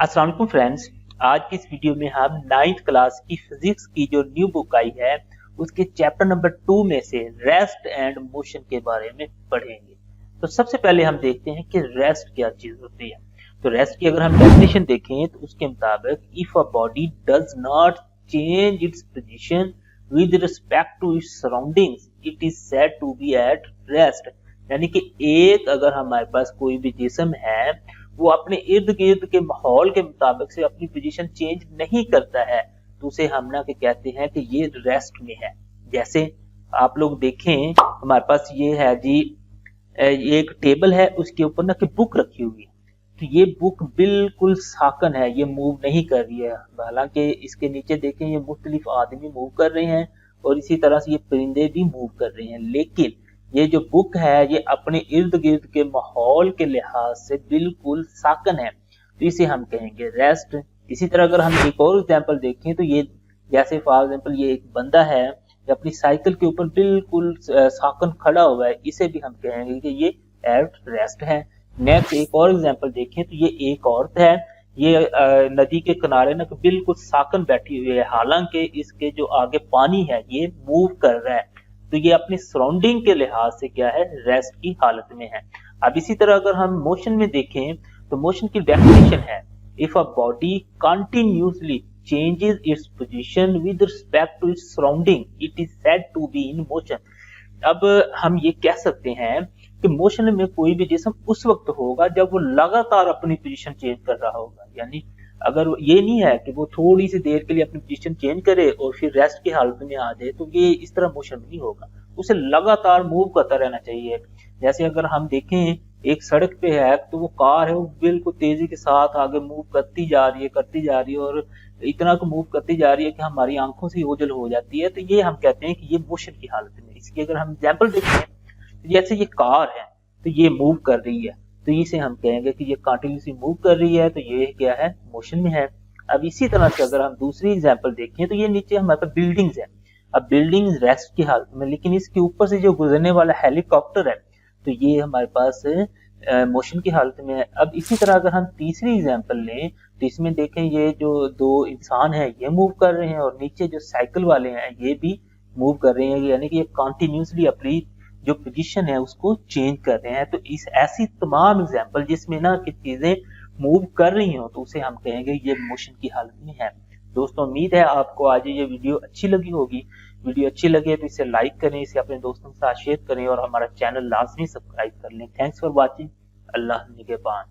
अस्सलाम वालेकुम फ्रेंड्स, आज की इस वीडियो में हम 9th क्लास की फिजिक्स की जो न्यू बुक आई है उसके चैप्टर नंबर 2 में से रेस्ट एंड मोशन के बारे में पढ़ेंगे। तो सबसे पहले हम देखते हैं कि रेस्ट क्या चीज होती है। तो रेस्ट की अगर हम डेफिनेशन देखें तो उसके मुताबिक if a body does not change its position with respect to its surroundings it is said to be at rest. यानी कि एक अगर हमारे पास कोई भी जिस्म है वो अपने इर्द गिर्द के माहौल के मुताबिक से अपनी पोजीशन चेंज नहीं करता है तो उसे हम ना के कहते हैं कि ये रेस्ट में है। जैसे आप लोग देखें हमारे पास ये है जी, ये एक टेबल है, उसके ऊपर ना कि बुक रखी हुई है। तो ये बुक बिल्कुल साकन है, ये मूव नहीं कर रही है। हालांकि इसके नीचे देखें ये मुख्तलिफ आदमी मूव कर रहे हैं और इसी तरह से ये परिंदे भी मूव कर रहे हैं, लेकिन ये जो बुक है ये अपने इर्द गिर्द के माहौल के लिहाज से बिल्कुल साकन है, तो इसे हम कहेंगे रेस्ट। इसी तरह अगर हम एक और एग्जांपल देखें तो ये जैसे फॉर एग्जांपल ये एक बंदा है जो अपनी साइकिल के ऊपर बिल्कुल साकन खड़ा हुआ है, इसे भी हम कहेंगे कि ये एट रेस्ट है। नेक्स्ट एक और एग्जांपल देखें तो ये एक औरत है, ये नदी के किनारे ना बिल्कुल साकन बैठी हुई है, हालांकि इसके जो आगे पानी है ये मूव कर रहा है, तो ये अपनी सराउंडिंग के लिहाज से क्या है, रेस्ट की हालत में है। अब इसी तरह अगर हम मोशन में देखें तो मोशन की डेफिनेशन है if a body continuously changes its position with respect to its surrounding it is said to be in motion. अब हम ये कह सकते हैं कि मोशन में कोई भी जिस्म उस वक्त होगा जब वो लगातार अपनी पोजीशन चेंज कर रहा होगा। यानी अगर ये नहीं है कि वो थोड़ी सी देर के लिए अपनी पोजीशन चेंज करे और फिर रेस्ट की हालत में आ जाए, तो ये इस तरह मोशन नहीं होगा, उसे लगातार मूव करता रहना चाहिए। जैसे अगर हम देखें एक सड़क पे है तो वो कार है वो बिल्कुल तेजी के साथ आगे मूव करती जा रही है और इतना को मूव करती जा रही है कि हमारी आंखों से ओझल हो जाती है, तो ये हम कहते हैं कि ये मोशन की हालत में। इसकी अगर हम एग्जाम्पल देखें जैसे ये कार है तो ये मूव कर रही है, तो इसे हम कहेंगे कि ये कंटिन्यूसली मूव कर रही है, तो ये क्या है, मोशन में है। अब इसी तरह से अगर हम दूसरी एग्जांपल देखें तो ये नीचे हमारे पास बिल्डिंग्स है। अब बिल्डिंग रेस्ट की हालत में, लेकिन इसके ऊपर से जो गुजरने वाला हेलीकॉप्टर है तो ये हमारे पास मोशन की हालत में है। अब इसी तरह अगर हम तीसरी एग्जांपल लें तो इसमें देखें ये जो दो इंसान है ये मूव कर रहे हैं और नीचे जो साइकिल वाले हैं ये भी मूव कर रहे हैं, यानी कि ये कंटिन्यूसली अपनी जो पोजीशन है उसको चेंज कर रहे हैं। तो इस ऐसी तमाम एग्जांपल जिसमें ना कि चीजें मूव कर रही हो तो उसे हम कहेंगे ये मोशन की हालत में है। दोस्तों उम्मीद है आपको आज ये वीडियो अच्छी लगी होगी। वीडियो अच्छी लगे तो इसे लाइक करें, इसे अपने दोस्तों के साथ शेयर करें और हमारा चैनल लाजमी सब्सक्राइब कर लें। Thanks for watching. अल्लाह निगहबान।